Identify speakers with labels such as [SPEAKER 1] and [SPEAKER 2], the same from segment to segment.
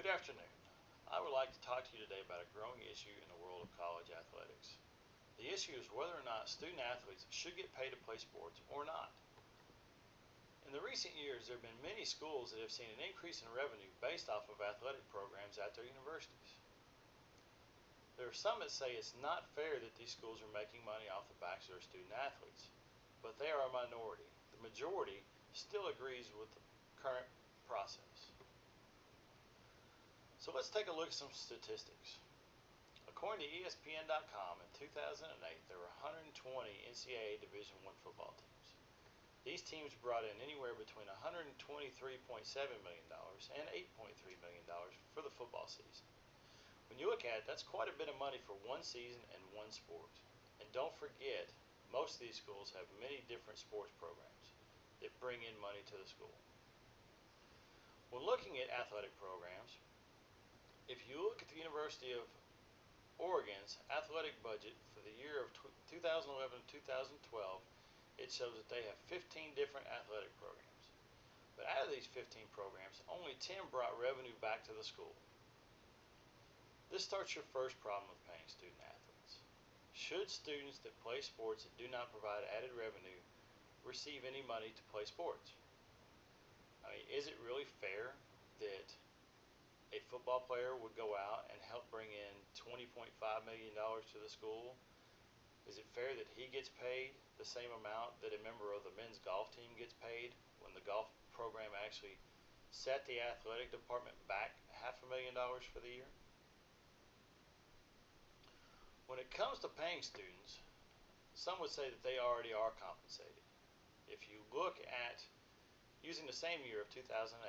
[SPEAKER 1] Good afternoon. I would like to talk to you today about a growing issue in the world of college athletics. The issue is whether or not student athletes should get paid to play sports or not. In the recent years, there have been many schools that have seen an increase in revenue based off of athletic programs at their universities. There are some that say it's not fair that these schools are making money off the backs of their student athletes, but they are a minority. The majority still agrees with the current process. So let's take a look at some statistics. According to ESPN.com, in 2008, there were 120 NCAA Division I football teams. These teams brought in anywhere between $123.7 million and $8.3 million for the football season. When you look at it, that's quite a bit of money for one season and one sport. And don't forget, most of these schools have many different sports programs that bring in money to the school. When looking at athletic programs, if you look at the University of Oregon's athletic budget for the year of 2011-2012, it shows that they have 15 different athletic programs. But out of these 15 programs, only 10 brought revenue back to the school. This starts your first problem with paying student athletes. Should students that play sports that do not provide added revenue receive any money to play sports? I mean, is it really fair that a football player would go out and help bring in $20.5 million to the school? Is it fair that he gets paid the same amount that a member of the men's golf team gets paid when the golf program actually set the athletic department back $500,000 for the year? When it comes to paying students, some would say that they already are compensated. If you look at using the same year of 2008,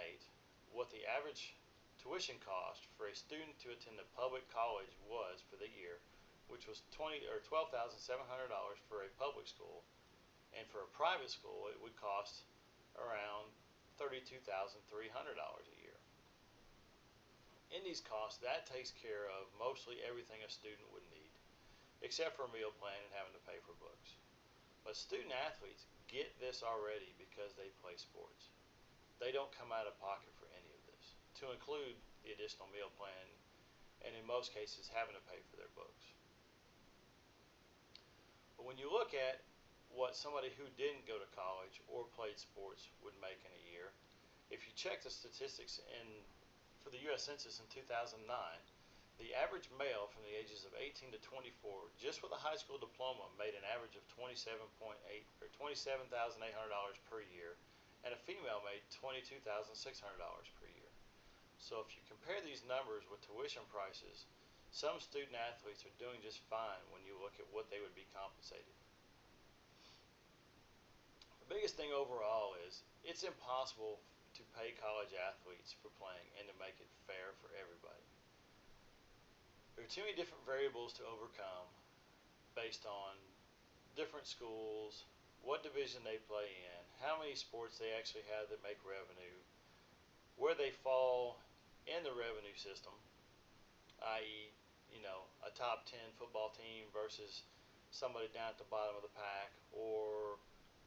[SPEAKER 1] what the average tuition cost for a student to attend a public college was for the year, which was $12,700 for a public school, and for a private school it would cost around $32,300 a year. In these costs, that takes care of mostly everything a student would need, except for a meal plan and having to pay for books. But student athletes get this already because they play sports. They don't come out of pocket for any of this, to include the additional meal plan, and in most cases having to pay for their books. But when you look at what somebody who didn't go to college or played sports would make in a year, if you check the statistics for the U.S. Census in 2009, the average male from the ages of 18 to 24, just with a high school diploma, made an average of $27,800 per year, and a female made $22,600 per year. So if you compare these numbers with tuition prices, some student athletes are doing just fine when you look at what they would be compensated. The biggest thing overall is it's impossible to pay college athletes for playing and to make it fair for everybody. There are too many different variables to overcome based on different schools, what division they play in, how many sports they actually have that make revenue, where they fall in the revenue system, i.e., a top 10 football team versus somebody down at the bottom of the pack, or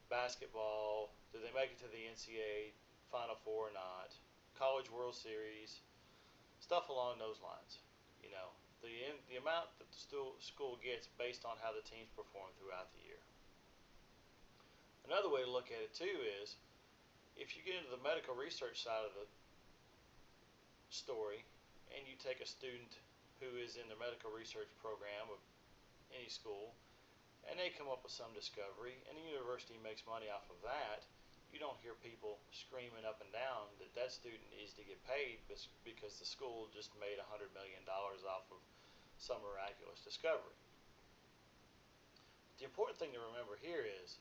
[SPEAKER 1] basketball, do they make it to the NCAA Final Four or not, College World Series, stuff along those lines. The amount that the school gets based on how the teams perform throughout the year. Another way to look at it too is if you get into the medical research side of the story and you take a student who is in the medical research program of any school and they come up with some discovery and the university makes money off of that, you don't hear people screaming up and down that that student needs to get paid because the school just made $100 million off of some miraculous discovery. The important thing to remember here is,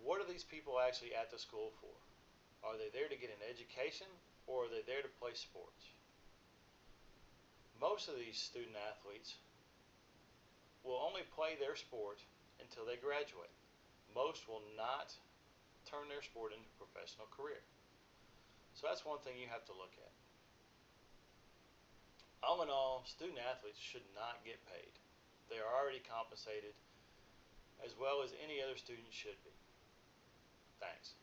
[SPEAKER 1] what are these people actually at the school for? Are they there to get an education, or are they there to play sports? Most of these student athletes will only play their sport until they graduate. Most will not turn their sport into a professional career. So that's one thing you have to look at. All in all, student athletes should not get paid. They are already compensated as well as any other student should be. Thanks.